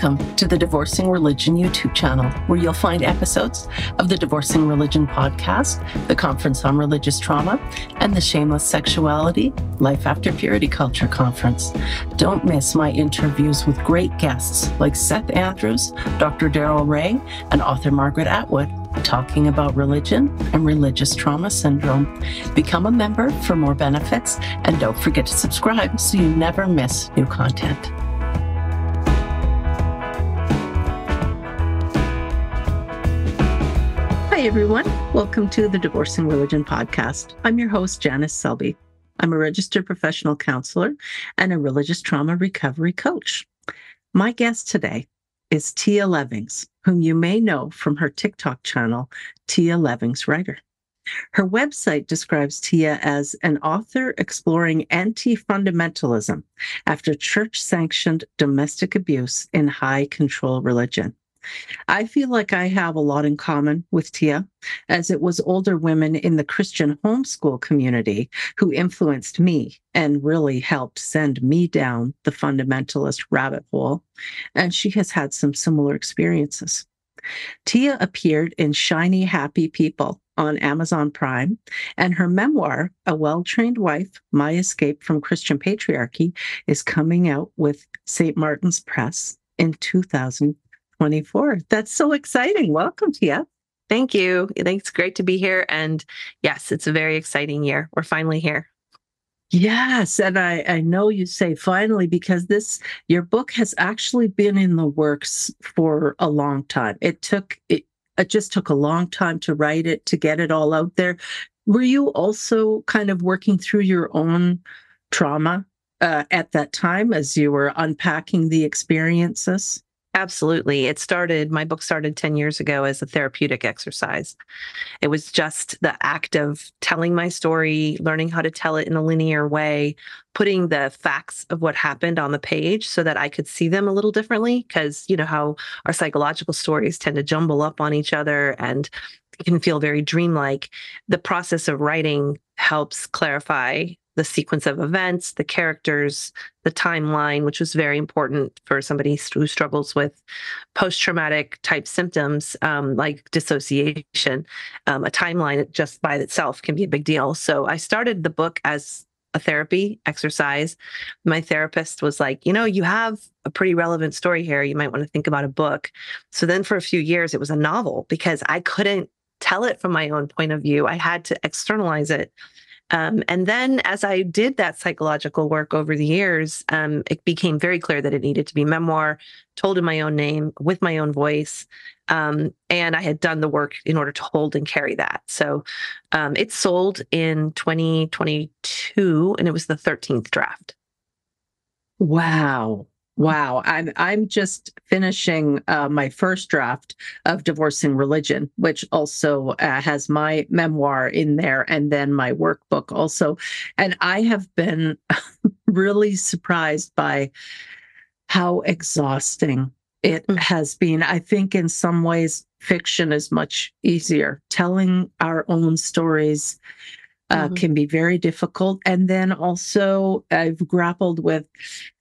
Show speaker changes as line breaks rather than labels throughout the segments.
Welcome to the Divorcing Religion YouTube channel, where you'll find episodes of the Divorcing Religion podcast, the Conference on Religious Trauma, and the Shameless Sexuality Life After Purity Culture Conference. Don't miss my interviews with great guests like Seth Andrews, Dr. Daryl Ray, and author Margaret Atwood, talking about religion and religious trauma syndrome. Become a member for more benefits, and don't forget to subscribe so you never miss new content. Hi, everyone. Welcome to the Divorcing Religion podcast. I'm your host, Janice Selby. I'm a registered professional counselor and a religious trauma recovery coach. My guest today is Tia Levings, whom you may know from her TikTok channel, Tia Levings Writer. Her website describes Tia as an author exploring anti-fundamentalism after church-sanctioned domestic abuse in high-control religion. I feel like I have a lot in common with Tia, as it was older women in the Christian homeschool community who influenced me and really helped send me down the fundamentalist rabbit hole, and she has had some similar experiences. Tia appeared in Shiny Happy People on Amazon Prime, and her memoir, A Well-Trained Wife, My Escape from Christian Patriarchy, is coming out with St. Martin's Press in 2024. That's so exciting. Welcome, Tia.
Thank you. I think it's great to be here. And yes, it's a very exciting year. We're finally here.
Yes. And I know you say finally, because your book has actually been in the works for a long time. It just took a long time to write it, to get it all out there. Were you also kind of working through your own trauma at that time as you were unpacking the experiences?
Absolutely. My book started 10 years ago as a therapeutic exercise. It was just the act of telling my story, learning how to tell it in a linear way, putting the facts of what happened on the page so that I could see them a little differently, because you know how our psychological stories tend to jumble up on each other and can feel very dreamlike. The process of writing helps clarify the sequence of events, the characters, the timeline, which was very important for somebody who struggles with post-traumatic type symptoms like dissociation. A timeline just by itself can be a big deal. So I started the book as a therapy exercise. My therapist was like, you have a pretty relevant story here. You might want to think about a book. So then for a few years, it was a novel because I couldn't tell it from my own point of view. I had to externalize it. And then as I did that psychological work over the years, it became very clear that it needed to be memoir, told in my own name, with my own voice. And I had done the work in order to hold and carry that. So it sold in 2022, and it was the 13th draft.
Wow. I'm just finishing my first draft of Divorcing Religion, which also has my memoir in there and then my workbook also. And I have been really surprised by how exhausting it has been. I think in some ways, fiction is much easier. Telling our own stories can be very difficult. And then also I've grappled with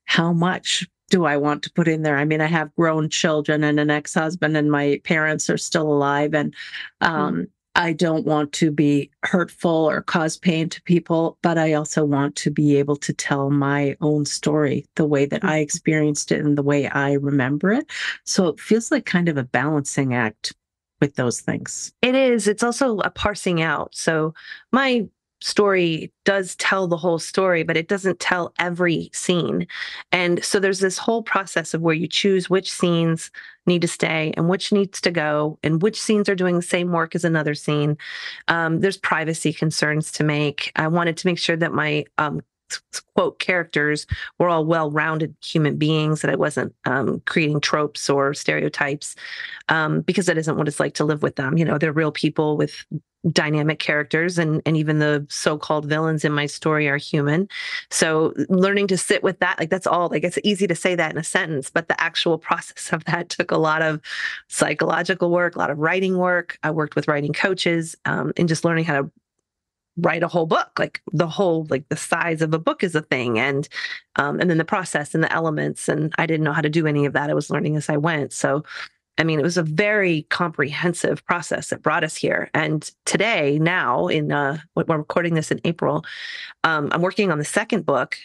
how much do I want to put in there? I mean, I have grown children and an ex-husband, and my parents are still alive. And I don't want to be hurtful or cause pain to people, but I also want to be able to tell my own story the way that I experienced it and the way I remember it. So it feels like kind of a balancing act with those things.
It is. It's also a parsing out. So my story does tell the whole story, but it doesn't tell every scene. And so there's this whole process of where you choose which scenes need to stay and which needs to go, and which scenes are doing the same work as another scene. There's privacy concerns to make. I wanted to make sure that my quote characters were all well-rounded human beings, that I wasn't creating tropes or stereotypes, because that isn't what it's like to live with them. They're real people with dynamic characters, and even the so-called villains in my story are human. So learning to sit with that, that's all, it's easy to say that in a sentence, but the actual process of that took a lot of psychological work, a lot of writing work. I worked with writing coaches, and just learning how to write a whole book, like the size of a book is a thing. And then the process and the elements. And I didn't know how to do any of that. I was learning as I went. So, I mean, it was a very comprehensive process that brought us here. And today, now we're recording this in April, I'm working on the second book,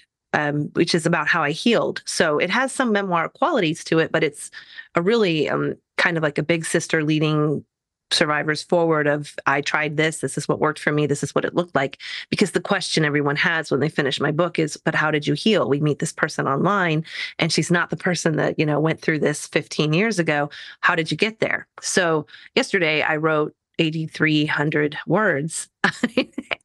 which is about how I healed. So it has some memoir qualities to it, but it's a really kind of like a big sister leading survivors forward of, I tried this is what worked for me, this is what it looked like. Because the question everyone has when they finish my book is, but how did you heal? We meet this person online and she's not the person that, went through this 15 years ago. How did you get there? So yesterday I wrote 8,300 words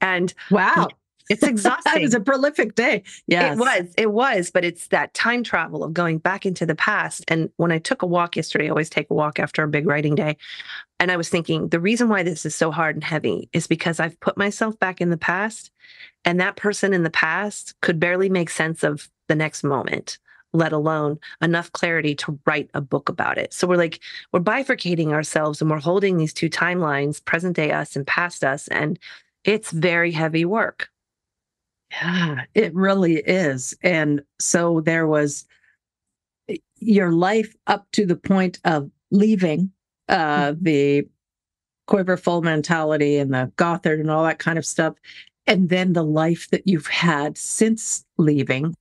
and
wow.
It's exhausting.
It was a prolific day. Yes.
It was, but it's that time travel of going back into the past. And when I took a walk yesterday, I always take a walk after a big writing day. And I was thinking, the reason why this is so hard and heavy is because I've put myself back in the past, and that person in the past could barely make sense of the next moment, let alone enough clarity to write a book about it. So we're bifurcating ourselves and we're holding these two timelines, present day us and past us. And it's very heavy work.
Yeah, it really is. And so there was your life up to the point of leaving the quiverful mentality and the Gothard and all that kind of stuff. And then the life that you've had since leaving.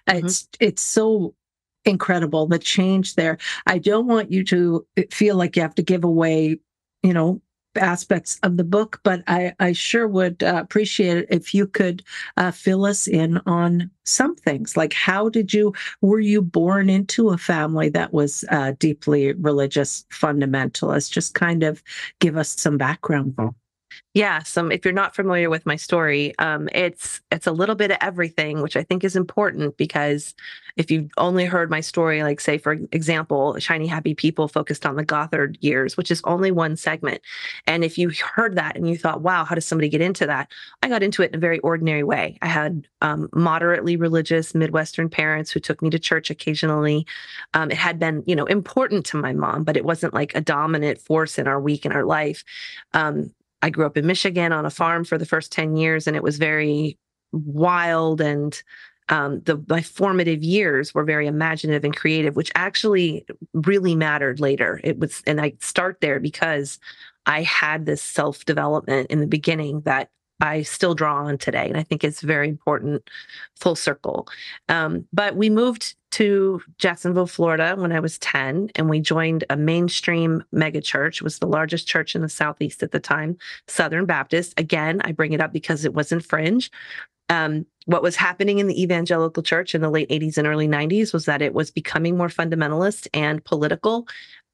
It's so incredible, the change there. I don't want you to feel like you have to give away, aspects of the book, but I sure would appreciate it if you could fill us in on some things. Like, were you born into a family that was deeply religious, fundamentalist? Just kind of give us some background.
Yeah, if you're not familiar with my story, it's a little bit of everything, which I think is important, because if you've only heard my story, like say, for example, Shiny Happy People focused on the Gothard years, which is only one segment. And if you heard that and you thought, wow, how does somebody get into that? I got into it in a very ordinary way. I had moderately religious Midwestern parents who took me to church occasionally. It had been, important to my mom, but it wasn't like a dominant force in our week, in our life. I grew up in Michigan on a farm for the first 10 years, and it was very wild. And my formative years were very imaginative and creative, which actually really mattered later. And I start there because I had this self-development in the beginning that I still draw on today. And I think it's very important, full circle. But we moved to Jacksonville, Florida when I was 10, and we joined a mainstream megachurch. It was the largest church in the Southeast at the time, Southern Baptist. Again, I bring it up because it wasn't fringe. What was happening in the evangelical church in the late 80s and early 90s was that it was becoming more fundamentalist and political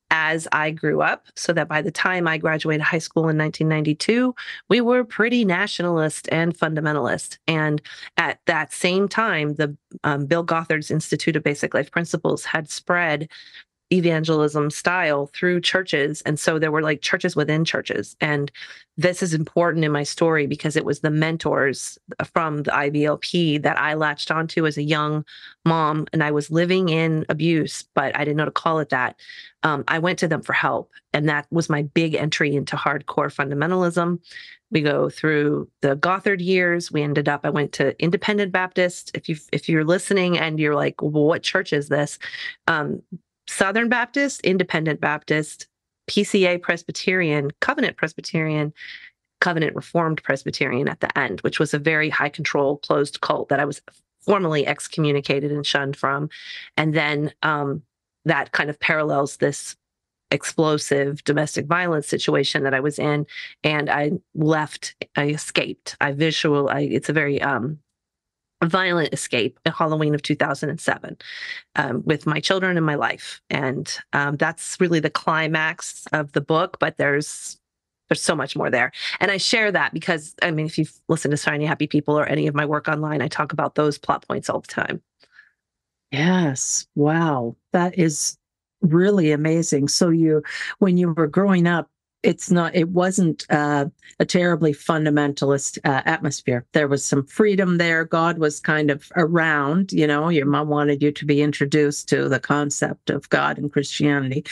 as I grew up, so that by the time I graduated high school in 1992, we were pretty nationalist and fundamentalist. And at that same time, the Bill Gothard's Institute of Basic Life Principles had spread evangelism style through churches. And so there were like churches within churches. And this is important in my story because it was the mentors from the IBLP that I latched onto as a young mom. And I was living in abuse, but I didn't know to call it that. I went to them for help. And that was my big entry into hardcore fundamentalism. We go through the Gothard years. I went to Independent Baptist. If you're listening and you're like, well, what church is this? Southern Baptist, Independent Baptist, PCA Presbyterian, Covenant Reformed Presbyterian at the end, which was a very high control, closed cult that I was formally excommunicated and shunned from. And then that kind of parallels this explosive domestic violence situation that I was in. And I escaped. It's a very a violent escape at Halloween of 2007 with my children and my life. And that's really the climax of the book, but there's so much more there. And I share that because, if you've listened to Shiny Happy People or any of my work online, I talk about those plot points all the time.
Yes. Wow. That is really amazing. So when you were growing up, it wasn't a terribly fundamentalist atmosphere. There was some freedom there. God was kind of around, your mom wanted you to be introduced to the concept of God and Christianity.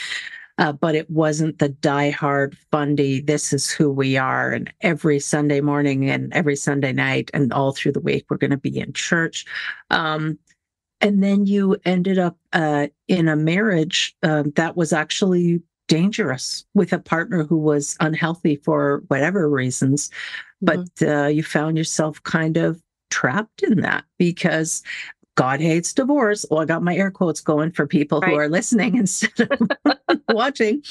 but it wasn't the diehard fundy, this is who we are. And every Sunday morning and every Sunday night and all through the week, we're going to be in church. And then you ended up in a marriage that was actually dangerous with a partner who was unhealthy for whatever reasons. But you found yourself kind of trapped in that because God hates divorce. Well, I got my air quotes going for people who are listening instead of watching.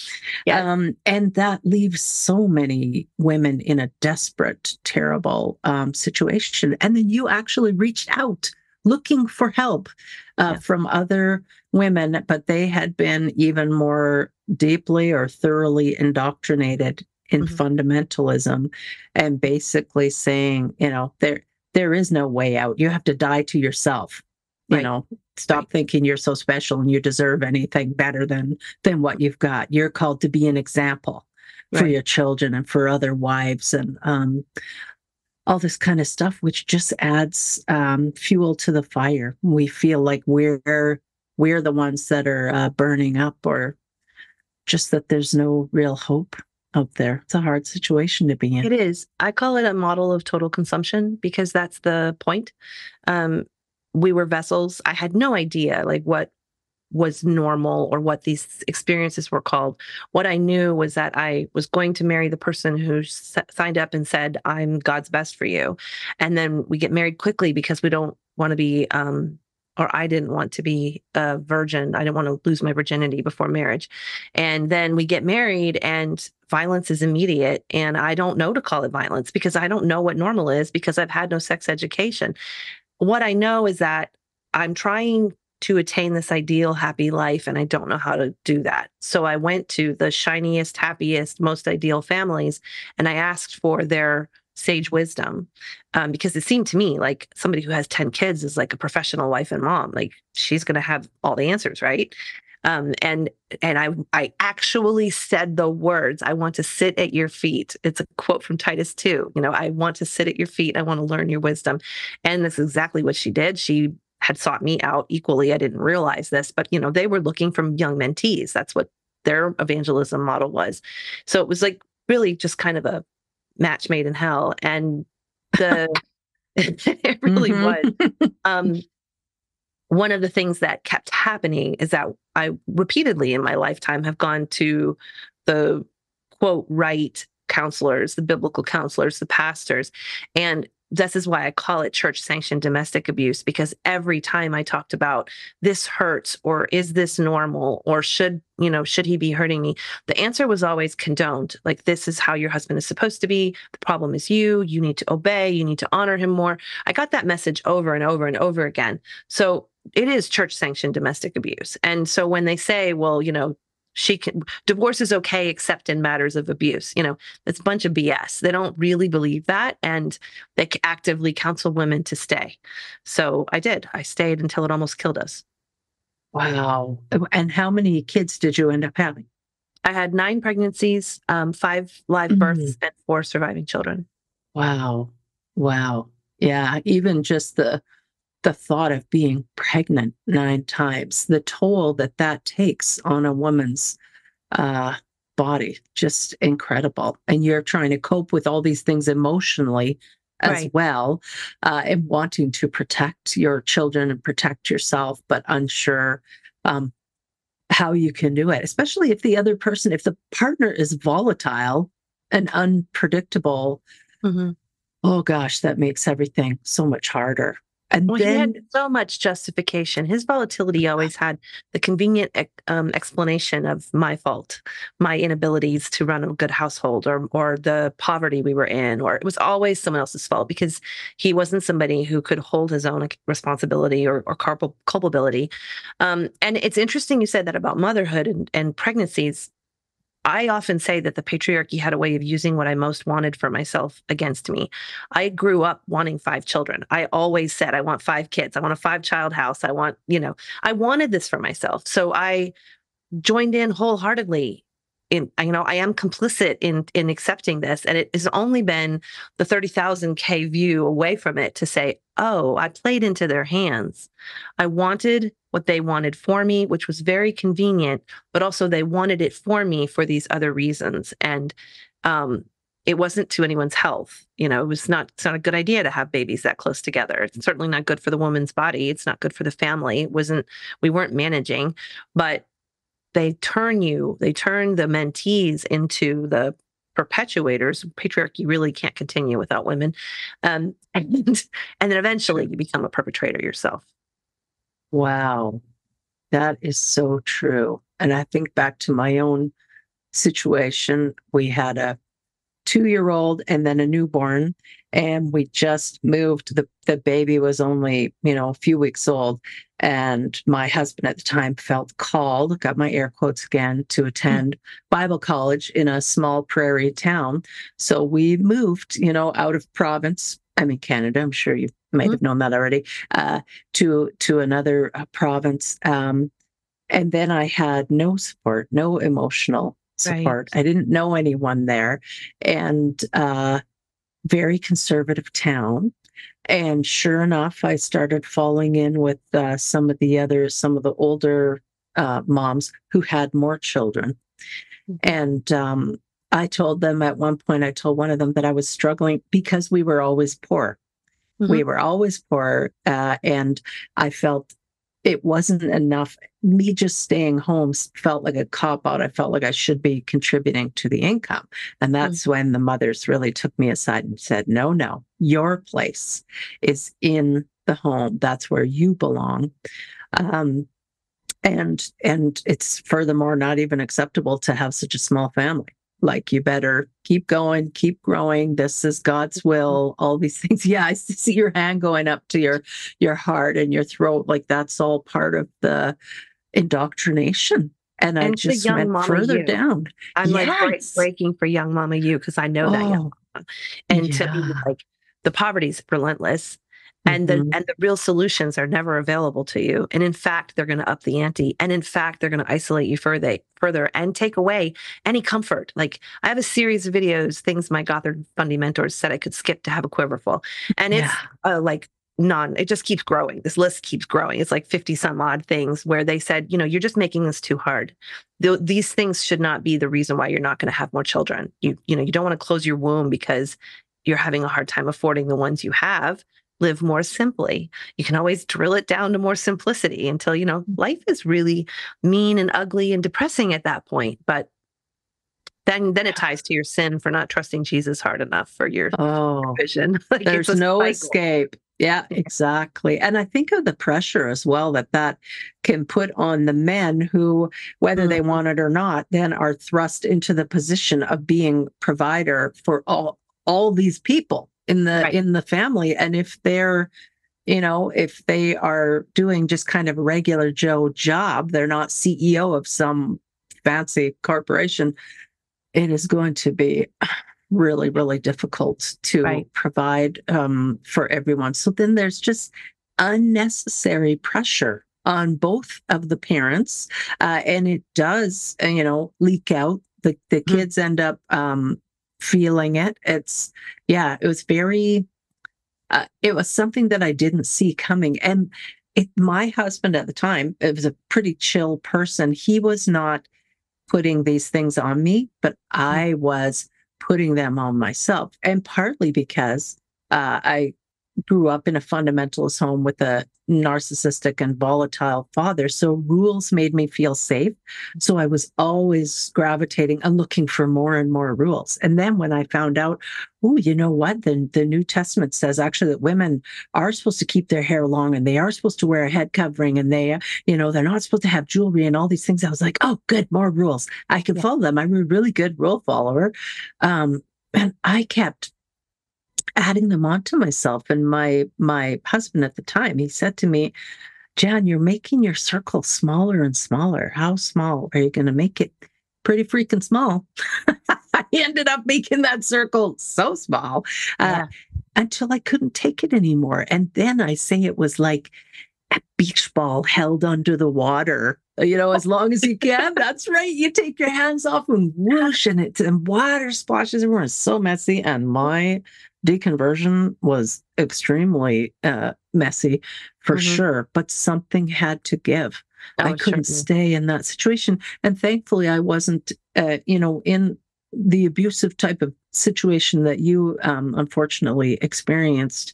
Yes. And that leaves so many women in a desperate, terrible situation. And then you actually reached out looking for help from other women, but they had been even more deeply or thoroughly indoctrinated in fundamentalism and basically saying, there is no way out. You have to die to yourself. Stop thinking you're so special and you deserve anything better than what you've got. You're called to be an example for your children and for other wives and all this kind of stuff, which just adds fuel to the fire. We feel like we're the ones that are burning up, or just that there's no real hope out there. It's a hard situation to be in.
It is. I call it a model of total consumption because that's the point. We were vessels. I had no idea what was normal or what these experiences were called. What I knew was that I was going to marry the person who signed up and said, I'm God's best for you. And then we get married quickly because we don't want to be, or I didn't want to be a virgin. I didn't want to lose my virginity before marriage. And then we get married and violence is immediate. And I don't know to call it violence because I don't know what normal is because I've had no sex education. What I know is that I'm trying to attain this ideal, happy life, and I don't know how to do that. So I went to the shiniest, happiest, most ideal families, and I asked for their sage wisdom because it seemed to me like somebody who has 10 kids is like a professional wife and mom. Like she's going to have all the answers, right? And I actually said the words, I want to sit at your feet. It's a quote from Titus 2. I want to sit at your feet. I want to learn your wisdom. And that's exactly what she did. She had sought me out equally. I didn't realize this, but they were looking for young mentees. That's what their evangelism model was. So it was like really just kind of a match made in hell. And it really was. One of the things that kept happening is that I repeatedly in my lifetime have gone to the quote, right counselors, the biblical counselors, the pastors. And this is why I call it church sanctioned domestic abuse, because every time I talked about this hurts or is this normal or should he be hurting me? The answer was always condoned. Like, this is how your husband is supposed to be. The problem is you need to obey. You need to honor him more. I got that message over and over and over again. So it is church sanctioned domestic abuse. And so when they say, well, divorce is okay except in matters of abuse. It's a bunch of BS. They don't really believe that, and they actively counsel women to stay. So I did. I stayed until it almost killed us.
Wow. And how many kids did you end up having?
I had 9 pregnancies, 5 live births, and 4 surviving children.
Wow. Yeah. Even just the thought of being pregnant 9 times, the toll that takes on a woman's body, just incredible. And you're trying to cope with all these things emotionally as well, and wanting to protect your children and protect yourself, but unsure how you can do it, especially if the partner is volatile and unpredictable. Oh gosh, that makes everything so much harder. And
he had so much justification. His volatility always had the convenient explanation of my fault, my inabilities to run a good household, or the poverty we were in, or it was always someone else's fault because he wasn't somebody who could hold his own responsibility or culpability. And it's interesting you said that about motherhood and pregnancies. I often say that the patriarchy had a way of using what I most wanted for myself against me. I grew up wanting 5 children. I always said, I want 5 kids. I want a 5-child house. I wanted this for myself. So I joined in wholeheartedly I am complicit in accepting this. And it has only been the 30,000 K view away from it to say, oh, I played into their hands. I wanted what they wanted for me, which was very convenient, but also they wanted it for me for these other reasons. And it wasn't to anyone's health. It's not a good idea to have babies that close together. It's certainly not good for the woman's body. It's not good for the family. We weren't managing, but they turn the mentees into the perpetuators. Patriarchy really can't continue without women. And then eventually you become a perpetrator yourself.
Wow. That is so true. And I think back to my own situation. We had a 2-year-old and then a newborn, and we just moved. The baby was only, a few weeks old. And my husband at the time felt called, got my air quotes again, to attend Bible college in a small prairie town. So we moved, out of province. I'm in Canada. I'm sure you might have known that already, to another province. And then I had no support, no emotional support. Right. I didn't know anyone there, and very conservative town. And sure enough, I started falling in with some of the older moms who had more children. And I told them at one point, I told one of them that I was struggling because we were always poor. We were always poor. And I felt it wasn't enough. Me just staying home felt like a cop-out. I felt like I should be contributing to the income. And that's when the mothers really took me aside and said, no, your place is in the home. That's where you belong. And it's furthermore not even acceptable to have such a small family. Like, you better keep going, keep growing. This is God's will, all these things. Yeah, I see your hand going up to your heart and your throat. Like, that's all part of the indoctrination. And I just went further down.
I'm like breaking for young Mama You, because I know that young mama. And to me, like, the poverty is relentless. And the real solutions are never available to you. And in fact, they're going to up the ante. And in fact, they're going to isolate you further and take away any comfort. Like, I have a series of videos, things my Gothard Fundy mentors said I could skip to have a quiverful. And it's it just keeps growing. This list keeps growing. It's like 50 some odd things where they said, you're just making this too hard. These things should not be the reason why you're not going to have more children. You don't want to close your womb because you're having a hard time affording the ones you have. Live more simply. You can always drill it down to more simplicity until, life is really mean and ugly and depressing at that point. But then it ties to your sin for not trusting Jesus hard enough for your vision. Like,
there's no escape. Yeah, exactly. And I think of the pressure as well that can put on the men who, whether they want it or not, then are thrust into the position of being provider for all these people in the family. And if they're, if they are doing just kind of a regular Joe job, they're not CEO of some fancy corporation, it is going to be really, really difficult to provide for everyone. So then there's just unnecessary pressure on both of the parents. And it does, leak out. The kids end up feeling it. It was very, it was something that I didn't see coming. And my husband at the time, it was a pretty chill person. He was not putting these things on me, but I was putting them on myself. And partly because I grew up in a fundamentalist home with a narcissistic and volatile father. So rules made me feel safe. So I was always gravitating and looking for more and more rules. And then when I found out, you know what? The New Testament says actually that women are supposed to keep their hair long and they are supposed to wear a head covering and they, they're not supposed to have jewelry and all these things. I was like, oh, good, more rules. I can follow them. I'm a really good rule follower. And I kept adding them onto myself. And my husband at the time, he said to me, Jan, you're making your circle smaller and smaller. How small are you going to make it? Pretty freaking small. I ended up making that circle so small until I couldn't take it anymore. And then I say it was like beach ball held under the water, as long as you can. That's right. You take your hands off and whoosh, and water splashes everywhere. It's so messy. And my deconversion was extremely messy for sure, but something had to give. I couldn't stay in that situation. And thankfully I wasn't, in the abusive type of situation that you unfortunately experienced.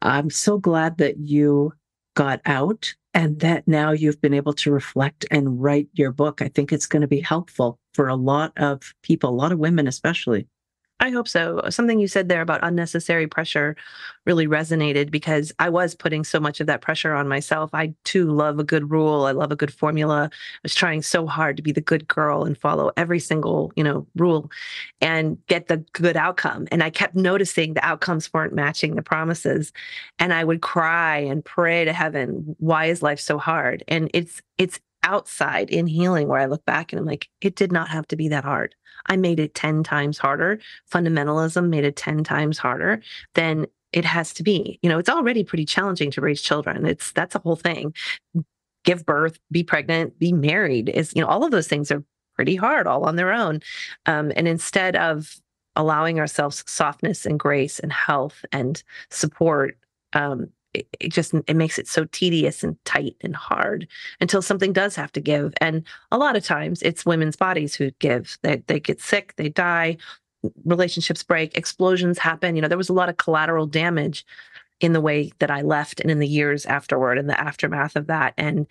I'm so glad that you got out and that now you've been able to reflect and write your book. I think it's going to be helpful for a lot of people, a lot of women especially.
I hope so. Something you said there about unnecessary pressure really resonated because I was putting so much of that pressure on myself. I too love a good rule. I love a good formula. I was trying so hard to be the good girl and follow every single, rule and get the good outcome. And I kept noticing the outcomes weren't matching the promises. And I would cry and pray to heaven, why is life so hard? And it's outside in healing where I look back and I'm like, it did not have to be that hard. I made it 10 times harder. Fundamentalism made it 10 times harder than it has to be. It's already pretty challenging to raise children. That's a whole thing. Give birth, be pregnant, be married all of those things are pretty hard all on their own. And instead of allowing ourselves softness and grace and health and support, it makes it so tedious and tight and hard until something does have to give. And a lot of times it's women's bodies who give. They get sick, they die, relationships break, explosions happen. There was a lot of collateral damage in the way that I left and in the years afterward and the aftermath of that. And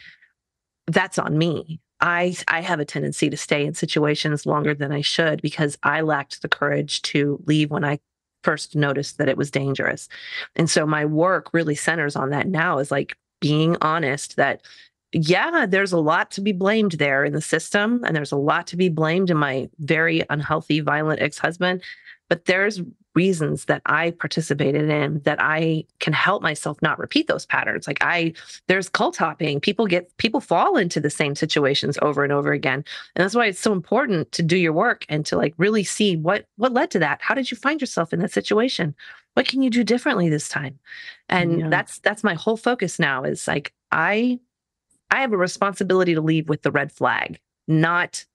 that's on me. I have a tendency to stay in situations longer than I should because I lacked the courage to leave when I first noticed that it was dangerous. And so my work really centers on that now, is like being honest that, yeah, there's a lot to be blamed there in the system. And there's a lot to be blamed in my very unhealthy, violent ex-husband. But there's reasons that I participated in that I can help myself not repeat those patterns. Like there's cult hopping. People fall into the same situations over and over again. And that's why it's so important to do your work and to like really see what led to that. How did you find yourself in that situation? What can you do differently this time? And that's my whole focus now, is like, I have a responsibility to leave with the red flag, not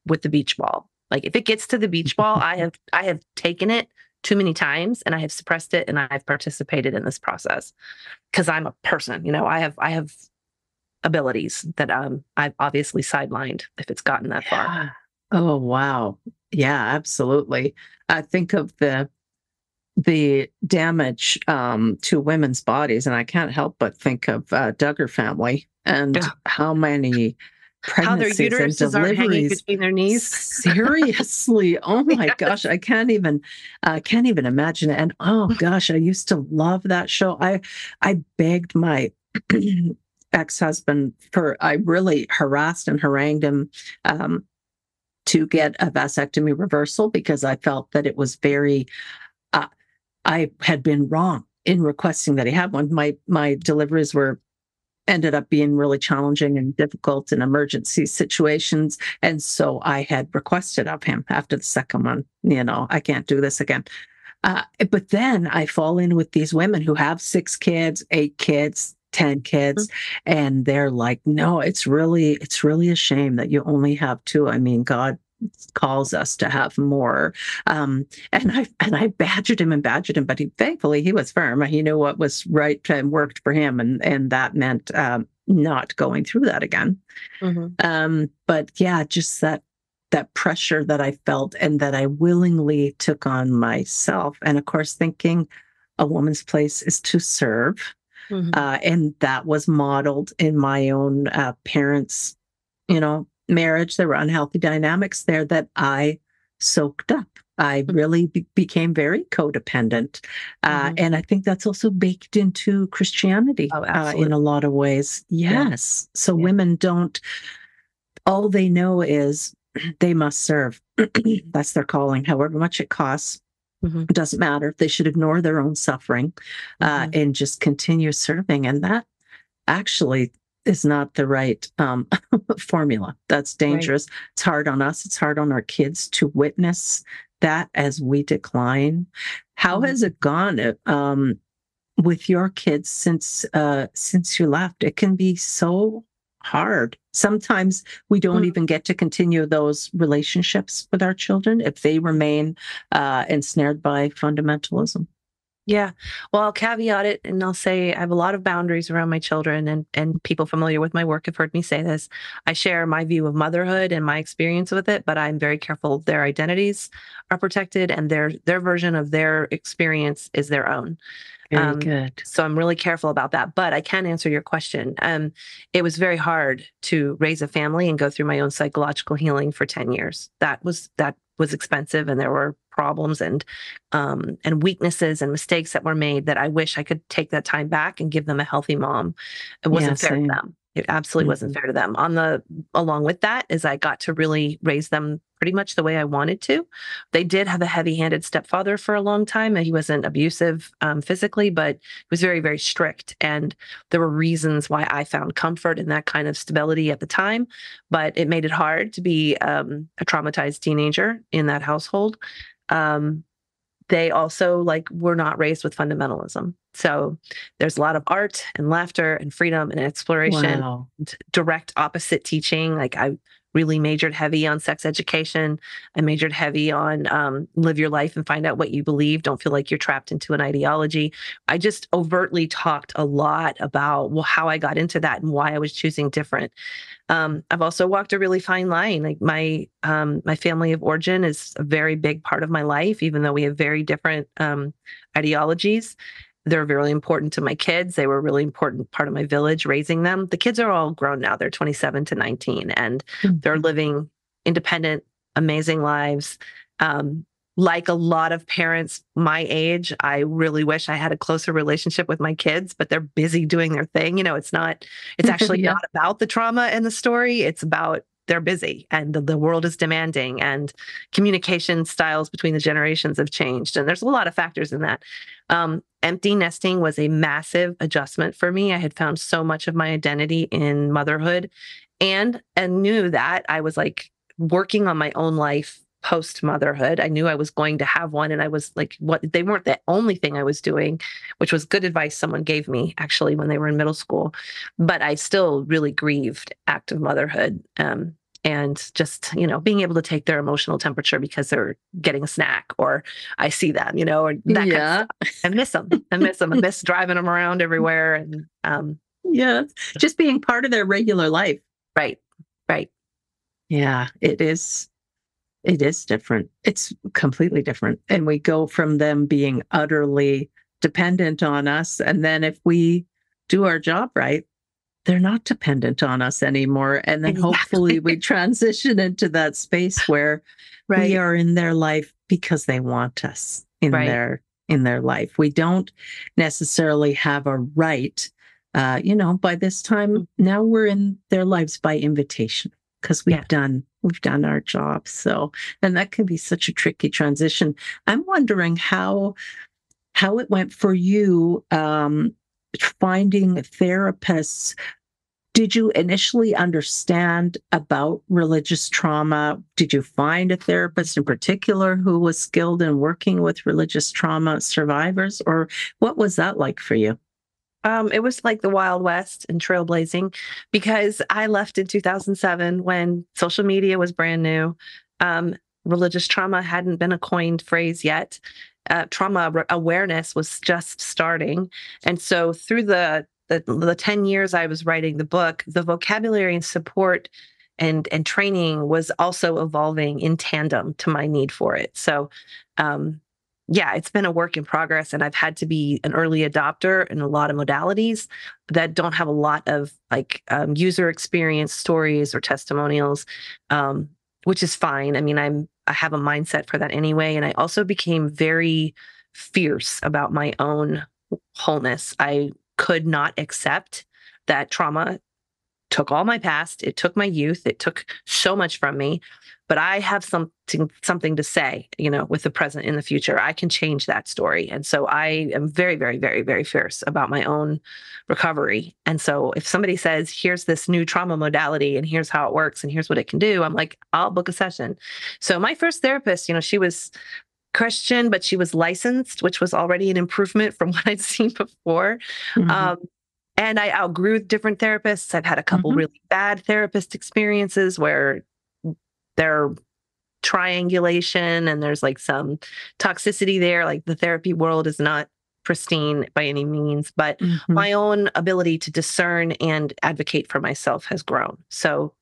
with the beach ball. Like if it gets to the beach ball, I have taken it too many times and I have suppressed it and I've participated in this process because I'm a person. I have abilities that I've obviously sidelined if it's gotten that far.
Oh, wow. Yeah, absolutely. I think of the damage to women's bodies, and I can't help but think of Duggar family and how many pregnancies and deliveries
aren't hanging between their knees.
Seriously. Oh my gosh. I can't even imagine it. And oh gosh, I used to love that show. I begged my ex-husband I really harassed and harangued him to get a vasectomy reversal because I felt that it was very, I had been wrong in requesting that he have one. My deliveries ended up being really challenging and difficult in emergency situations. And so I had requested of him after the second one, I can't do this again. But then I fall in with these women who have 6 kids, 8 kids, 10 kids. And they're like, no, it's really a shame that you only have 2. I mean, God calls us to have more. And I badgered him, but thankfully he was firm. He knew what was right and worked for him. And that meant not going through that again. But yeah, just that pressure that I felt and that I willingly took on myself. And of course, thinking a woman's place is to serve. And that was modeled in my own parents, marriage. There were unhealthy dynamics there that I soaked up. I really became very codependent. And I think that's also baked into Christianity in a lot of ways. Yes. So women all they know is they must serve. That's their calling, however much it costs. It doesn't matter. They should ignore their own suffering and just continue serving. And that actually is not the right formula. That's dangerous. Right. It's hard on us. It's hard on our kids to witness that as we decline. How has it gone? with your kids since you left. It can be so hard. Sometimes we don't even get to continue those relationships with our children if they remain ensnared by fundamentalism.
Yeah. Well, I'll caveat it and I'll say I have a lot of boundaries around my children, and people familiar with my work have heard me say this. I share my view of motherhood and my experience with it, but I'm very careful their identities are protected and their version of their experience is their own.
Very good.
So I'm really careful about that, but I can answer your question. It was very hard to raise a family and go through my own psychological healing for 10 years. That was expensive, and there were problems and weaknesses and mistakes that were made that I wish I could take that time back and give them a healthy mom. It wasn't fair to them. It absolutely wasn't fair to them. Along with that is I got to really raise them pretty much the way I wanted to. They did have a heavy-handed stepfather for a long time. He wasn't abusive physically, but he was very, very strict. And there were reasons why I found comfort in that kind of stability at the time, but it made it hard to be a traumatized teenager in that household. They also were not raised with fundamentalism. So there's a lot of art and laughter and freedom and exploration,
Wow.
and direct opposite teaching. I really majored heavy on sex education. I majored heavy on live your life and find out what you believe. Don't feel like you're trapped into an ideology. I just overtly talked a lot about how I got into that and why I was choosing different. I've also walked a really fine line. My family of origin is a very big part of my life, even though we have very different ideologies. They're really important to my kids. They were a really important part of my village, raising them. The kids are all grown now. They're 27 to 19, and they're living independent, amazing lives. Like a lot of parents my age, I really wish I had a closer relationship with my kids, but they're busy doing their thing. It's actually
Yeah.
not about the trauma in the story. It's about they're busy and the world is demanding, and communication styles between the generations have changed. And there's a lot of factors in that. Empty nesting was a massive adjustment for me. I had found so much of my identity in motherhood and knew that I was working on my own life post motherhood. I knew I was going to have one. And I was they weren't the only thing I was doing, which was good advice someone gave me actually when they were in middle school. But I still really grieved active motherhood. And just, being able to take their emotional temperature because they're getting a snack, or I see them, or that kind of stuff. I miss them. I miss driving them around everywhere. And
Yeah. Just being part of their regular life.
right.
Yeah, it is. It is different. It's completely different. And we go from them being utterly dependent on us. And then if we do our job right, they're not dependent on us anymore. And then hopefully we transition into that space where we are in their life because they want us in their life. We don't necessarily have a right. By this time, now we're in their lives by invitation because we've done our job. So, and that can be such a tricky transition. I'm wondering how it went for you finding therapists. Did you initially understand about religious trauma? Did you find a therapist in particular who was skilled in working with religious trauma survivors, or what was that like for you?
It was like the Wild West and trailblazing, because I left in 2007 when social media was brand new. Religious trauma hadn't been a coined phrase yet. Trauma awareness was just starting. And so through the 10 years I was writing the book, the vocabulary and support and training was also evolving in tandem to my need for it. So, it's been a work in progress, and I've had to be an early adopter in a lot of modalities that don't have a lot of user experience stories or testimonials, which is fine. I mean, I have a mindset for that anyway. And I also became very fierce about my own wholeness. I could not accept that trauma took all my past. It took my youth. It took so much from me. But I have something to say, with the present in the future. I can change that story. And so I am very, very, very, very fierce about my own recovery. And so if somebody says, here's this new trauma modality and here's how it works and here's what it can do, I'm like, I'll book a session. So my first therapist, she was Christian, but she was licensed, which was already an improvement from what I'd seen before.
Mm-hmm.
Um, and I outgrew different therapists. I've had a couple
Mm-hmm.
really bad therapist experiences where they're triangulation and there's like some toxicity there. Like the therapy world is not pristine by any means, but
Mm-hmm.
my own ability to discern and advocate for myself has grown. So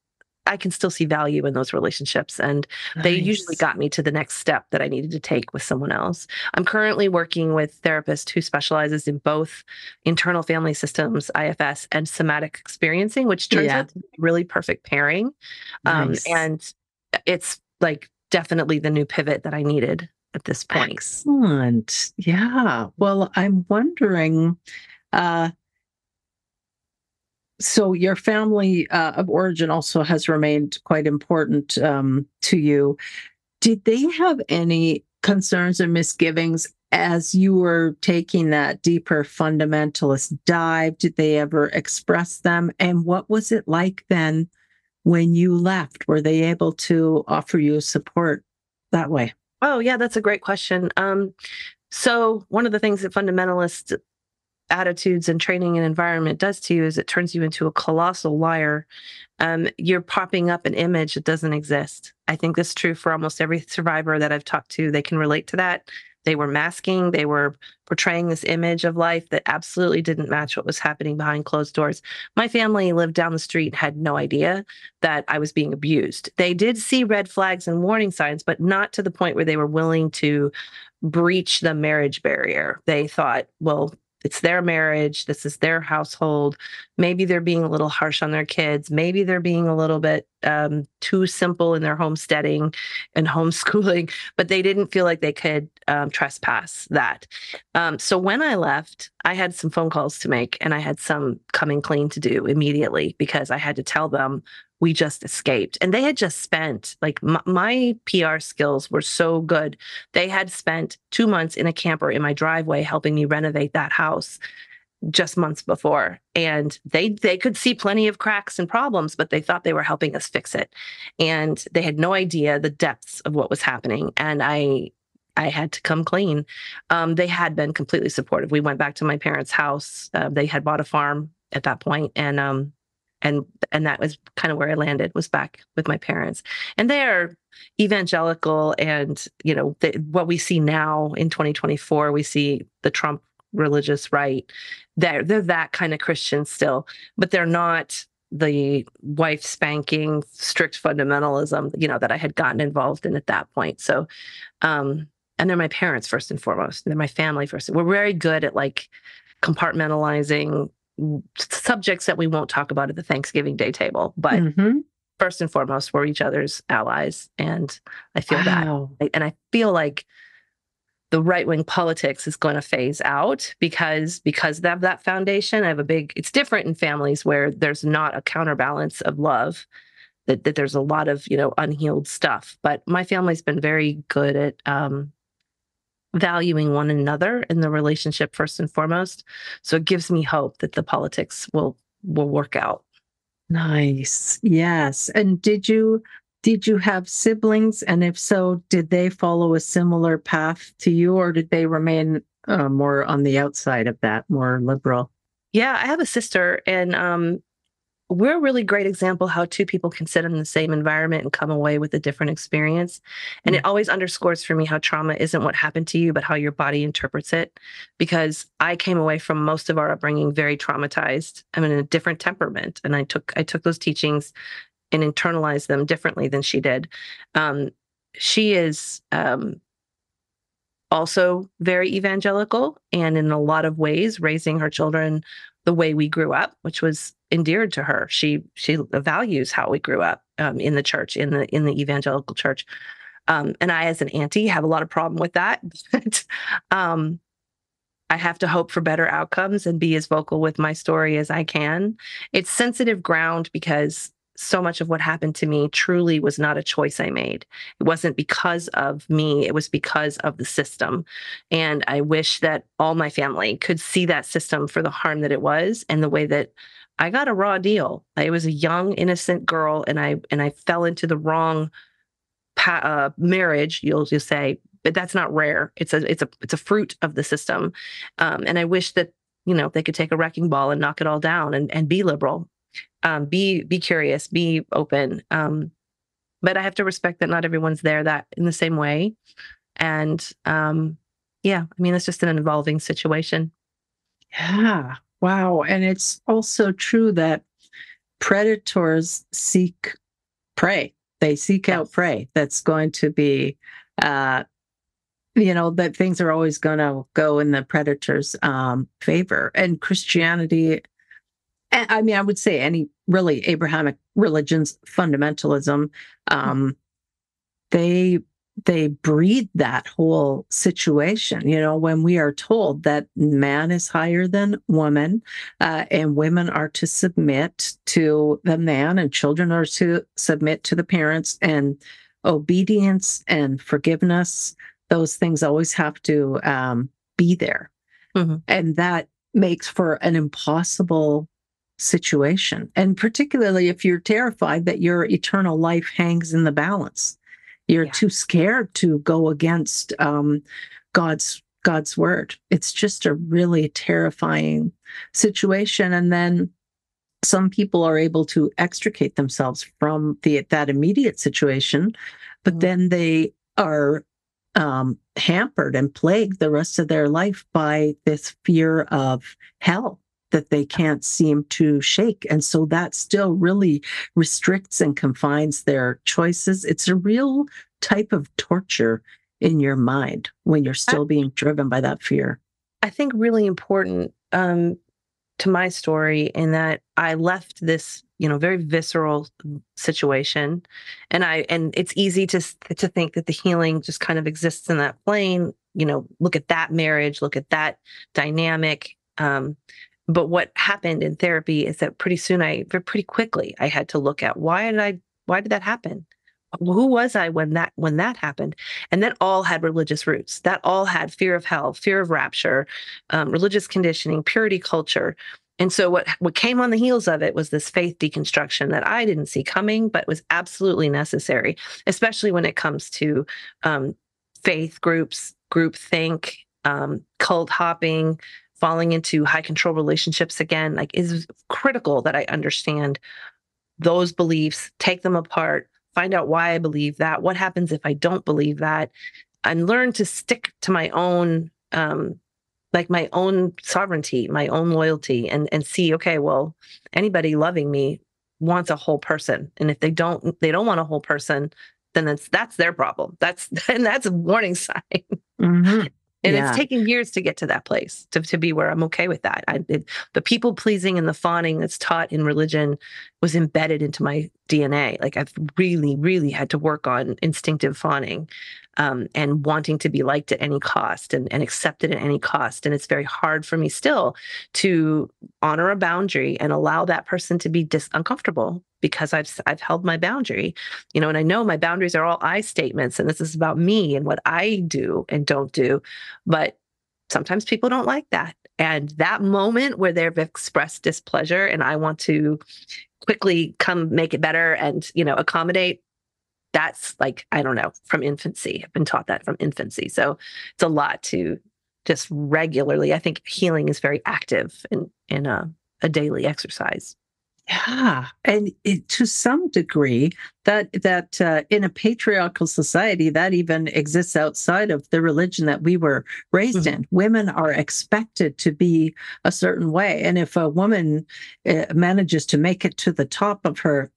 I can still see value in those relationships. And they usually
Nice.
got me to the next step that I needed to take with someone else. I'm currently working with a therapist who specializes in both internal family systems, IFS, and somatic experiencing, which turns
Yeah.
out to be a really perfect pairing.
Nice.
And it's like definitely the new pivot that I needed at this point.
Excellent. Yeah. Well, I'm wondering, uh, so your family of origin also has remained quite important to you. Did they have any concerns or misgivings as you were taking that deeper fundamentalist dive? Did they ever express them? And what was it like then when you left? Were they able to offer you support that way?
Oh, yeah, that's a great question. So one of the things that fundamentalist attitudes and training and environment does to you is it turns you into a colossal liar. You're popping up an image that doesn't exist. I think this is true for almost every survivor that I've talked to. They can relate to that. They were masking, they were portraying this image of life that absolutely didn't match what was happening behind closed doors. My family lived down the street, had no idea that I was being abused. They did see red flags and warning signs, but not to the point where they were willing to breach the marriage barrier. They thought, well, it's their marriage. This is their household. Maybe they're being a little harsh on their kids. Maybe they're being a little bit too simple in their homesteading and homeschooling, but they didn't feel like they could trespass that. So when I left, I had some phone calls to make and I had some coming clean to do immediately because I had to tell them we just escaped. And they had just spent, like, my PR skills were so good. They had spent 2 months in a camper in my driveway helping me renovate that house just months before. And they could see plenty of cracks and problems, but they thought they were helping us fix it. And they had no idea the depths of what was happening. And I had to come clean. They had been completely supportive. We went back to my parents' house. They had bought a farm at that point, and that was kind of where I landed, was back with my parents. And they are evangelical, and what we see now in 2024, we see the Trump religious right. They're that kind of Christian still, but they're not the wife spanking strict fundamentalism, that I had gotten involved in at that point. So, and they're my parents first and foremost. They're my family first. We're very good at like compartmentalizing subjects that we won't talk about at the Thanksgiving Day table, but
Mm-hmm.
first and foremost, we're each other's allies. And I feel that.
Wow.
And I feel like the right-wing politics is going to phase out because of that foundation. It's different in families where there's not a counterbalance of love, that there's a lot of, unhealed stuff. But my family's been very good at valuing one another in the relationship first and foremost. So it gives me hope that the politics will work out.
Nice. Yes. And did you have siblings? And if so, did they follow a similar path to you, or did they remain more on the outside of that, more liberal?
Yeah, I have a sister, and we're a really great example how two people can sit in the same environment and come away with a different experience. And it always underscores for me how trauma isn't what happened to you, but how your body interprets it. Because I came away from most of our upbringing very traumatized. I'm in a different temperament, and I took those teachings and internalized them differently than she did. She is also very evangelical, and in a lot of ways raising her children the way we grew up, which was endeared to her. She values how we grew up in the church, in the evangelical church. And I, as an auntie, have a lot of problem with that. But I have to hope for better outcomes and be as vocal with my story as I can. It's sensitive ground because so much of what happened to me truly was not a choice I made. It wasn't because of me. It was because of the system. And I wish that all my family could see that system for the harm that it was and the way that I got a raw deal. I was a young, innocent girl, and I fell into the wrong marriage, you'll just say, but that's not rare. It's a fruit of the system. And I wish that, they could take a wrecking ball and knock it all down and be liberal, be curious, be open. But I have to respect that not everyone's there that in the same way. And it's just an evolving situation.
Yeah. Wow. And it's also true that predators seek prey. They seek out prey that's going to be, that things are always going to go in the predator's favor. And Christianity, I would say any really Abrahamic religions, fundamentalism, they breed that whole situation. When we are told that man is higher than woman, and women are to submit to the man, and children are to submit to the parents, and obedience and forgiveness, those things always have to be there. Mm-hmm. And that makes for an impossible situation. And particularly if you're terrified that your eternal life hangs in the balance. You're too scared to go against God's word. It's just a really terrifying situation. And then some people are able to extricate themselves from that immediate situation, but then they are hampered and plagued the rest of their life by this fear of hell that they can't seem to shake. And so that still really restricts and confines their choices. It's a real type of torture in your mind when you're still being driven by that fear.
I think really important to my story in that I left this, very visceral situation. And it's easy to think that the healing just kind of exists in that plane. Look at that marriage, look at that dynamic. But what happened in therapy is that pretty quickly, I had to look at why did that happen? Who was I when that happened? And that all had religious roots. That all had fear of hell, fear of rapture, religious conditioning, purity culture. And so what came on the heels of it was this faith deconstruction that I didn't see coming, but was absolutely necessary, especially when it comes to faith groups, groupthink, cult hopping, falling into high control relationships again. Like, it's critical that I understand those beliefs, take them apart, find out why I believe that, what happens if I don't believe that, and learn to stick to my own, my own sovereignty, my own loyalty, and see, okay, well, anybody loving me wants a whole person. And if they don't want a whole person, then that's their problem. That's a warning sign. Mm-hmm. And it's taken years to get to that place, to be where I'm okay with that. The people pleasing and the fawning that's taught in religion was embedded into my DNA. Like, I've really, really had to work on instinctive fawning, and wanting to be liked at any cost and accepted at any cost. And it's very hard for me still to honor a boundary and allow that person to be uncomfortable, because I've held my boundary, and I know my boundaries are all I statements, and this is about me and what I do and don't do. But sometimes people don't like that. And that moment where they've expressed displeasure and I want to quickly come make it better and, accommodate, that's like, I don't know, from infancy. I've been taught that from infancy. So it's a lot to just regularly. I think healing is very active in a daily exercise.
Yeah. And to some degree, that in a patriarchal society, that even exists outside of the religion that we were raised in. Women are expected to be a certain way. And if a woman manages to make it to the top of her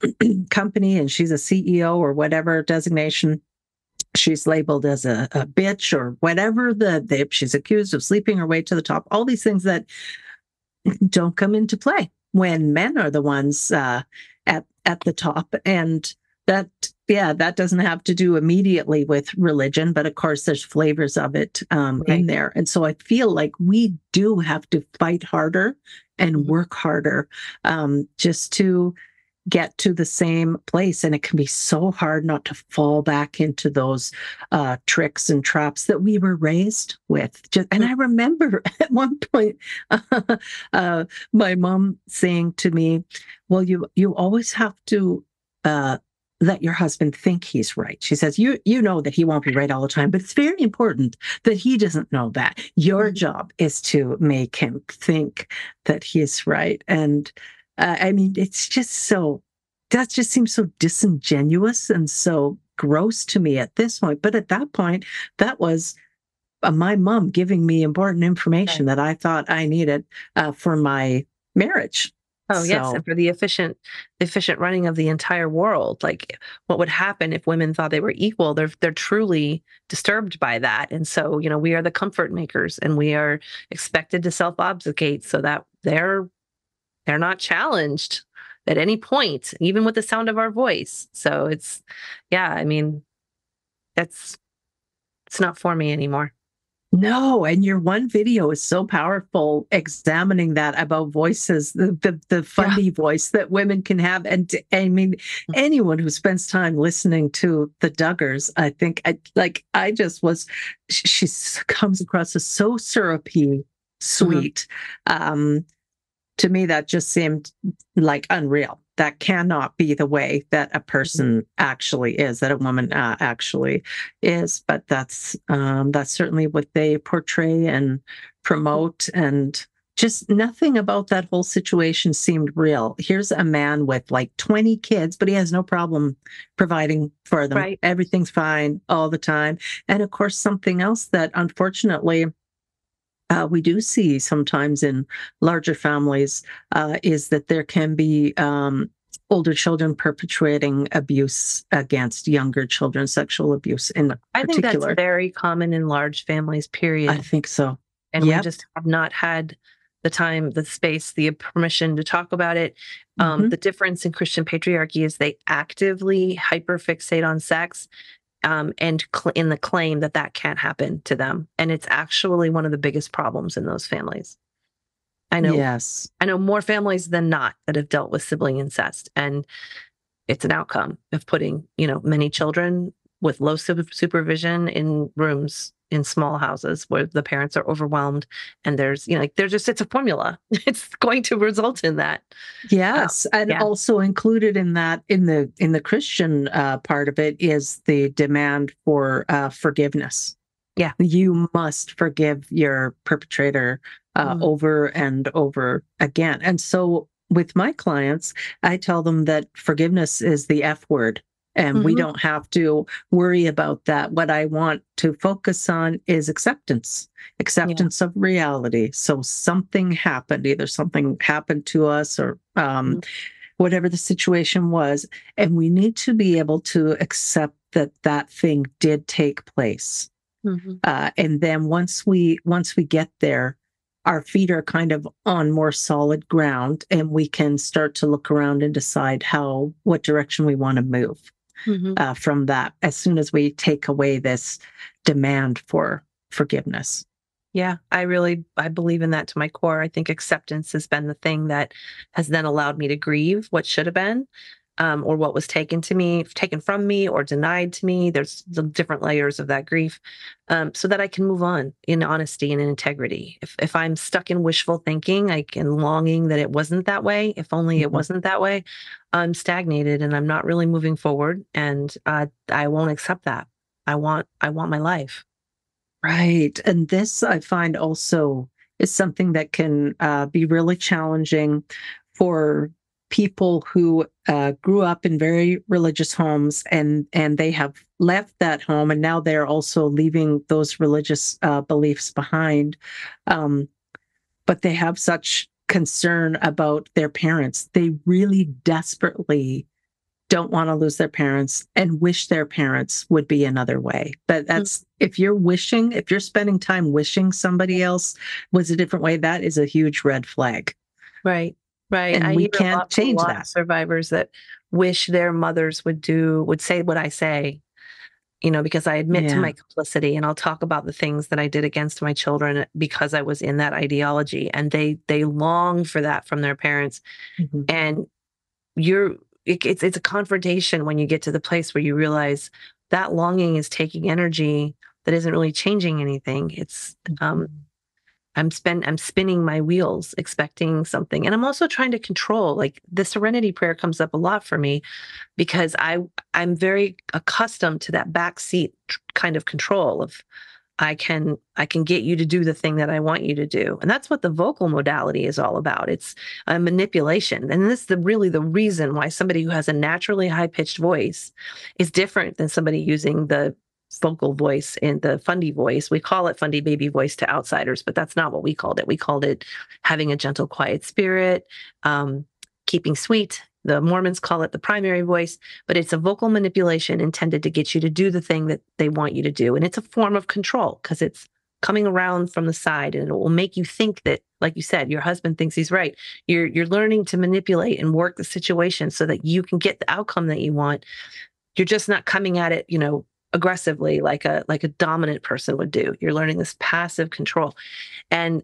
company and she's a CEO or whatever designation, she's labeled as a bitch or whatever, she's accused of sleeping her way to the top, all these things that don't come into play when men are the ones at the top. And that doesn't have to do immediately with religion, but of course there's flavors of it in there. And so I feel like we do have to fight harder and work harder just to get to the same place. And it can be so hard not to fall back into those tricks and traps that we were raised with. And I remember at one point, my mom saying to me, well, you always have to let your husband think he's right. She says, you know that he won't be right all the time, but it's very important that he doesn't know that. Your job is to make him think that he's right. And I mean, it's just that just seems so disingenuous and so gross to me at this point. But at that point, that was my mom giving me important information that I thought I needed for my marriage.
Oh, yes. And for the efficient running of the entire world. Like, what would happen if women thought they were equal? They're truly disturbed by that. And so, we are the comfort makers, and we are expected to self-obfuscate so that they're not challenged at any point, even with the sound of our voice. So it's not for me anymore.
No, and your one video is so powerful, examining that about voices, the funny voice that women can have. And I mean, anyone who spends time listening to the Duggars, I think, she comes across as so syrupy, sweet. To me, that just seemed like unreal. That cannot be the way that a person actually is, that a woman actually is. But that's certainly what they portray and promote. And just nothing about that whole situation seemed real. Here's a man with like 20 kids, but he has no problem providing for them.
Right.
Everything's fine all the time. And of course, something else that unfortunately we do see sometimes in larger families is that there can be older children perpetrating abuse against younger children, sexual abuse in particular.
I think that's very common in large families, period.
I think so.
And we just have not had the time, the space, the permission to talk about it. The difference in Christian patriarchy is they actively hyperfixate on sex. And in the claim that can't happen to them. And it's actually one of the biggest problems in those families. I know more families than not that have dealt with sibling incest. And it's an outcome of putting, many children with low supervision in rooms in small houses where the parents are overwhelmed, and it's a formula. It's going to result in that.
Yes. Also included in that, in the Christian part of it, is the demand for forgiveness.
Yeah.
You must forgive your perpetrator over and over again. And so with my clients, I tell them that forgiveness is the F word. And we don't have to worry about that. What I want to focus on is acceptance of reality. So something happened, either something happened to us or whatever the situation was. And we need to be able to accept that thing did take place. And then once we get there, our feet are kind of on more solid ground, and we can start to look around and decide what direction we want to move. From that, as soon as we take away this demand for forgiveness.
Yeah, I believe in that to my core. I think acceptance has been the thing that has then allowed me to grieve what should have been, or what was taken from me, or denied to me. There's the different layers of that grief, so that I can move on in honesty and in integrity. If I'm stuck in wishful thinking, and longing that it wasn't that way, if only it wasn't that way, I'm stagnated and I'm not really moving forward. And I won't accept that. I want my life.
Right. And this, I find, also is something that can be really challenging for people who grew up in very religious homes, and they have left that home, and now they're also leaving those religious beliefs behind. But they have such concern about their parents. They really desperately don't want to lose their parents and wish their parents would be another way. But that's, if you're spending time wishing somebody else was a different way, that is a huge red flag.
Right. Right.
And we can't change that.
Of survivors that wish their mothers would say what I say, because I admit to my complicity, and I'll talk about the things that I did against my children because I was in that ideology, and they long for that from their parents. And it's a confrontation when you get to the place where you realize that longing is taking energy that isn't really changing anything. It's I'm spinning my wheels expecting something. And I'm also trying to control. Like the serenity prayer comes up a lot for me because I'm very accustomed to that backseat kind of control of I can get you to do the thing that I want you to do. And that's what the vocal modality is all about. It's a manipulation. And this is really the reason why somebody who has a naturally high-pitched voice is different than somebody using the vocal voice and the fundy voice. We call it fundy baby voice to outsiders, but that's not what we called it. We called it having a gentle, quiet spirit, keeping sweet. The Mormons call it the primary voice, but it's a vocal manipulation intended to get you to do the thing that they want you to do. And it's a form of control because it's coming around from the side and it will make you think that, like you said, your husband thinks he's right. You're learning to manipulate and work the situation so that you can get the outcome that you want. You're just not coming at it, aggressively like a dominant person would do. You're learning this passive control. And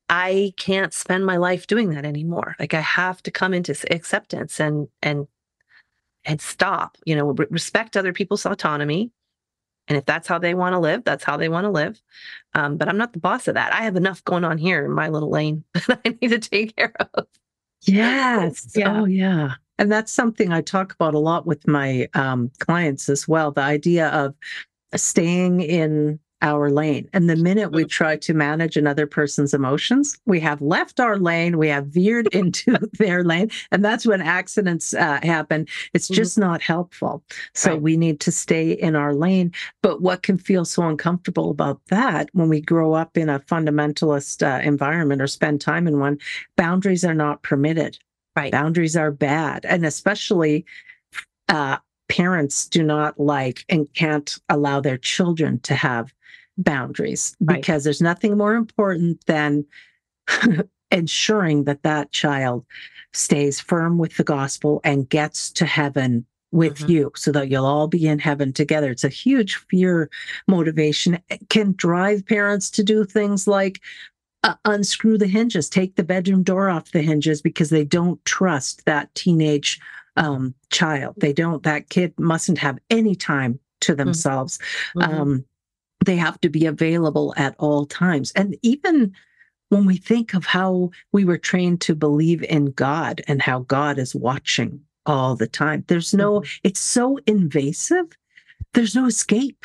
I can't spend my life doing that anymore. Like I have to come into acceptance and stop, respect other people's autonomy. And if that's how they want to live, that's how they want to live. But I'm not the boss of that. I have enough going on here in my little lane that I need to take care of.
Yes.
Yeah.
Oh, yeah. And that's something I talk about a lot with my clients as well. The idea of staying in our lane. And the minute we try to manage another person's emotions, we have left our lane, we have veered into their lane. And that's when accidents happen. It's just not helpful. So we need to stay in our lane. But what can feel so uncomfortable about that when we grow up in a fundamentalist environment or spend time in one, boundaries are not permitted.
Right.
Boundaries are bad. And especially parents do not like and can't allow their children to have boundaries because there's nothing more important than ensuring that that child stays firm with the gospel and gets to heaven with you so that you'll all be in heaven together. It's a huge fear motivation. It can drive parents to do things like unscrew the hinges, take the bedroom door off the hinges because they don't trust that teenage child. That kid mustn't have any time to themselves. They have to be available at all times. And even when we think of how we were trained to believe in God and how God is watching all the time, it's so invasive. There's no escape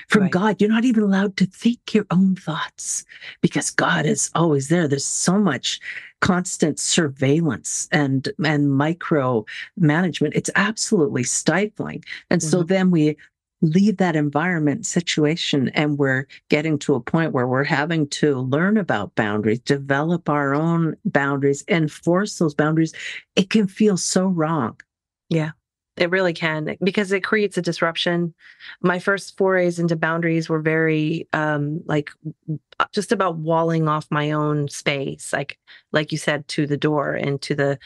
from God. You're not even allowed to think your own thoughts because God is always there. There's so much constant surveillance and micro management. It's absolutely stifling. And so then we leave that environment situation and we're getting to a point where we're having to learn about boundaries, develop our own boundaries, enforce those boundaries. It can feel so wrong.
Yeah. It really can, because it creates a disruption. My first forays into boundaries were very just about walling off my own space, like you said, to the door and to the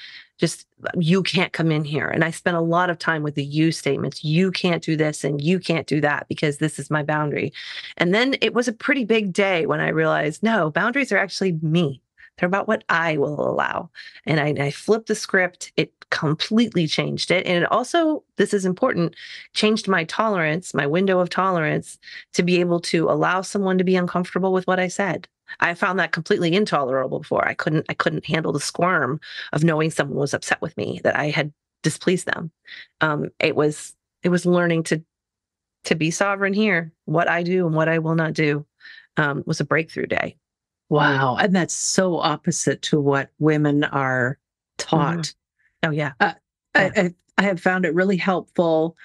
you can't come in here. And I spent a lot of time with the you statements. You can't do this and you can't do that because this is my boundary. And then it was a pretty big day when I realized, no, boundaries are actually me. They're about what I will allow. And I flipped the script. It completely changed it. And it also, this is important, changed my tolerance, my window of tolerance to be able to allow someone to be uncomfortable with what I said. I found that completely intolerable before. I couldn't handle the squirm of knowing someone was upset with me, that I had displeased them. It was learning to be sovereign here. What I do and what I will not do was a breakthrough day.
Wow. And that's so opposite to what women are taught.
Oh, yeah.
I have found it really helpful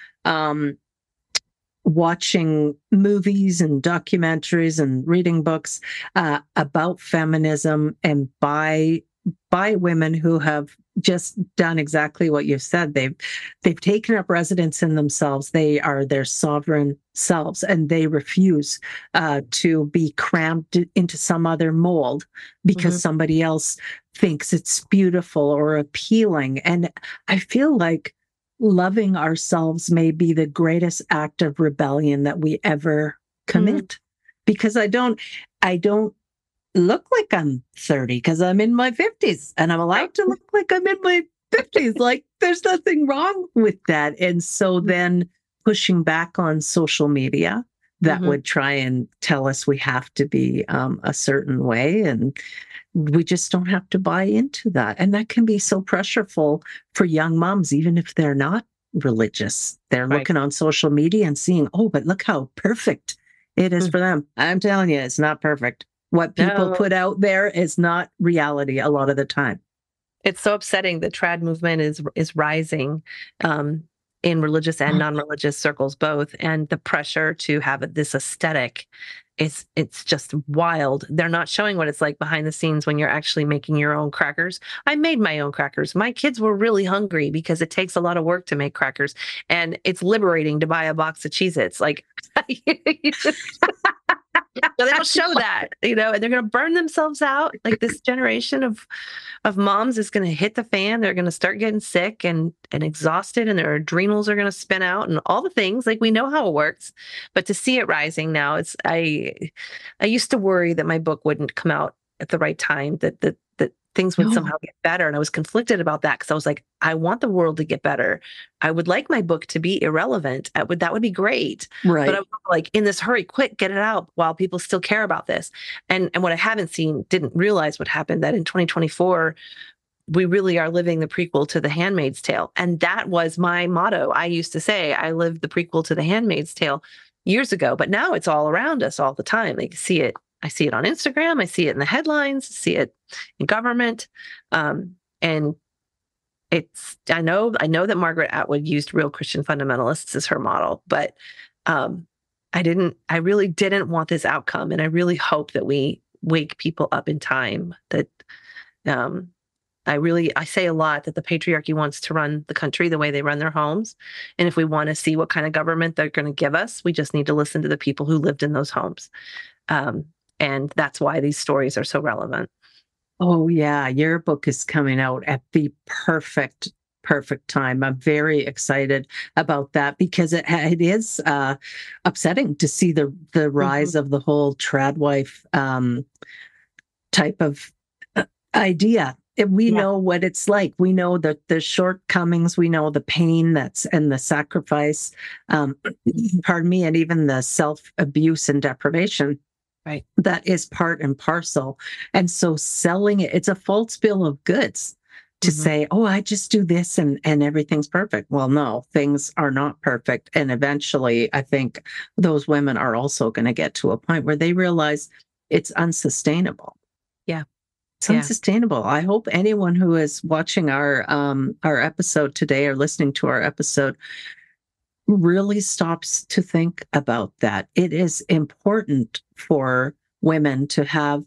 watching movies and documentaries and reading books about feminism and by women who have just done exactly what you said. They've taken up residence in themselves. They are their sovereign selves, and they refuse to be cramped into some other mold because somebody else thinks it's beautiful or appealing. And I feel like loving ourselves may be the greatest act of rebellion that we ever commit, because I don't look like I'm 30 because I'm in my 50s and I'm allowed to look like I'm in my 50s. Like there's nothing wrong with that. And so then pushing back on social media, that would try and tell us we have to be a certain way. And we just don't have to buy into that. And that can be so pressureful for young moms, even if they're not religious. They're
Right.
looking on social media and seeing, oh, but look how perfect it is for them. I'm telling you, it's not perfect. What people put out there is not reality a lot of the time.
It's so upsetting. The trad movement is rising in religious and non-religious circles both, and the pressure to have this aesthetic it's just wild. They're not showing what it's like behind the scenes when you're actually making your own crackers. I made my own crackers. My kids were really hungry because it takes a lot of work to make crackers, and it's liberating to buy a box of Cheez-Its. Like, so they don't show that, and they're going to burn themselves out. Like, this generation of moms is going to hit the fan. They're going to start getting sick and exhausted, and their adrenals are going to spin out and all the things. Like, we know how it works, but to see it rising now, I used to worry that my book wouldn't come out at the right time, that things would somehow get better. And I was conflicted about that because I was like, I want the world to get better. I would like my book to be irrelevant. That would be great.
Right.
But I was like, in this hurry, quick, get it out while people still care about this. And what I didn't realize what happened, that in 2024, we really are living the prequel to The Handmaid's Tale. And that was my motto. I used to say, I lived the prequel to The Handmaid's Tale years ago, but now it's all around us all the time. I see it on Instagram. I see it in the headlines, see it in government. And I know that Margaret Atwood used real Christian fundamentalists as her model, but I really didn't want this outcome. And I really hope that we wake people up in time, that I say a lot that the patriarchy wants to run the country the way they run their homes. And if we want to see what kind of government they're going to give us, we just need to listen to the people who lived in those homes. And that's why these stories are so relevant.
Oh, yeah. Your book is coming out at the perfect time. I'm very excited about that because it is upsetting to see the rise of the whole trad wife type of idea. We know what it's like. We know the shortcomings. We know the pain and the sacrifice, pardon me, and even the self-abuse and deprivation.
Right.
That is part and parcel. And so selling it's a false bill of goods to say, oh, I just do this and everything's perfect. Well, no, things are not perfect. And eventually, I think those women are also going to get to a point where they realize it's unsustainable.
Yeah.
It's unsustainable. I hope anyone who is watching our episode today or listening to our episode really stops to think about that. It is important for women to have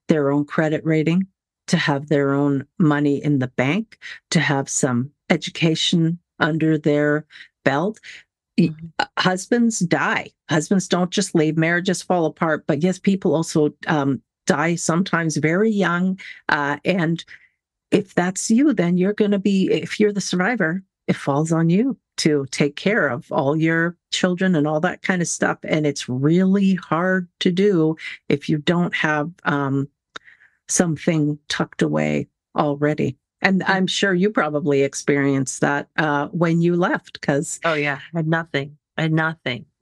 their own credit rating, to have their own money in the bank, to have some education under their belt. Husbands die. Husbands don't just leave. Marriages fall apart. But yes, people also die sometimes very young. And if that's you, then you're going to be, if you're the survivor, it falls on you to take care of all your children and all that kind of stuff. And it's really hard to do if you don't have something tucked away already. And I'm sure you probably experienced that when you left, because...
Oh, yeah. I had nothing.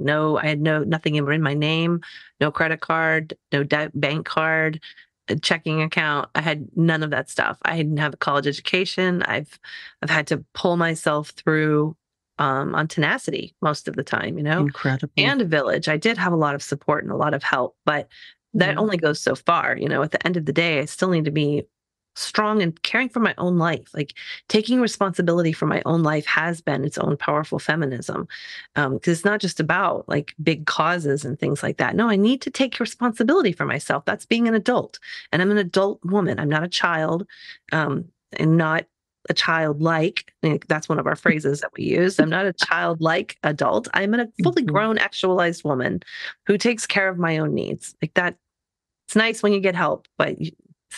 No, I had nothing in my name, no credit card, no bank card, a checking account. I had none of that stuff. I didn't have a college education. I've had to pull myself through on tenacity most of the time,
Incredible.
And a village. I did have a lot of support and a lot of help, but that only goes so far. At the end of the day, I still need to be strong and caring for my own life. Like, taking responsibility for my own life has been its own powerful feminism. Because it's not just about like big causes and things like that. No, I need to take responsibility for myself. That's being an adult. And I'm an adult woman. I'm not a child, and not a childlike. That's one of our phrases that we use. I'm not a childlike adult. I'm a fully grown, actualized woman who takes care of my own needs. Like that. It's nice when you get help, but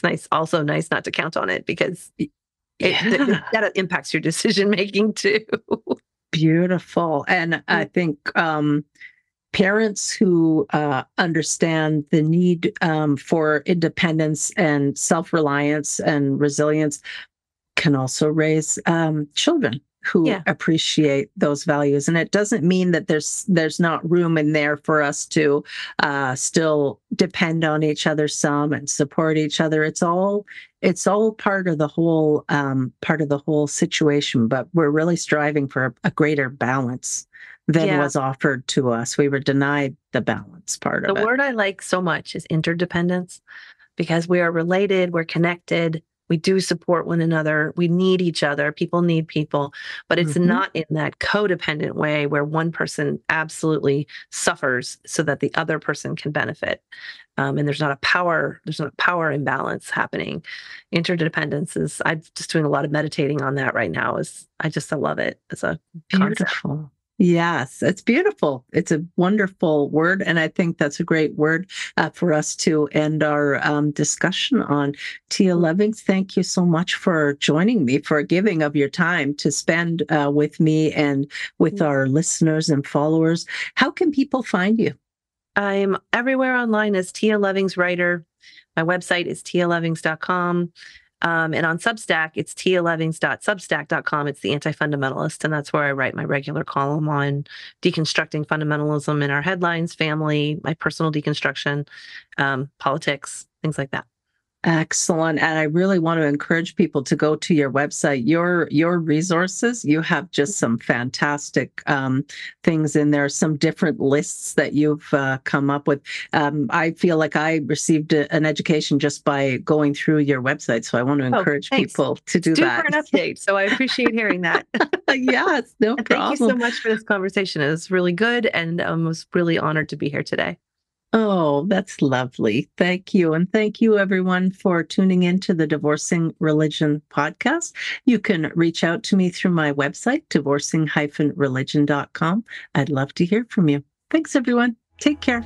it's also nice not to count on it, because that impacts your decision making too.
Beautiful. And I think parents who understand the need for independence and self-reliance and resilience can also raise children who appreciate those values. And it doesn't mean that there's not room in there for us to still depend on each other some and support each other. It's all part of the whole situation, but we're really striving for a greater balance than was offered to us. We were denied the balance part of it.
The word I like so much is interdependence, because we are related, we're connected. We do support one another. We need each other. People need people, but it's not in that codependent way where one person absolutely suffers so that the other person can benefit. And there's not a power imbalance happening. Interdependence is, I'm just doing a lot of meditating on that right now. I love it as a
beautiful
concept.
Yes, it's beautiful. It's a wonderful word. And I think that's a great word for us to end our discussion on. Tia Levings, thank you so much for joining me, for giving of your time to spend with me and with our listeners and followers. How can people find you?
I'm everywhere online as Tia Levings Writer. My website is tialevings.com. And on Substack, it's tialevings.substack.com. It's the Anti-Fundamentalist, and that's where I write my regular column on deconstructing fundamentalism in our headlines, family, my personal deconstruction, politics, things like that.
Excellent. And I really want to encourage people to go to your website, your resources. You have just some fantastic things in there, some different lists that you've come up with. I feel like I received an education just by going through your website. So I want to encourage people to do that.
For an update. So I appreciate hearing that.
Yes, no problem.
Thank you so much for this conversation. It was really good, and I was really honored to be here today.
Oh, that's lovely. Thank you. And thank you, everyone, for tuning in to the Divorcing Religion podcast. You can reach out to me through my website, divorcing-religion.com. I'd love to hear from you. Thanks, everyone. Take care.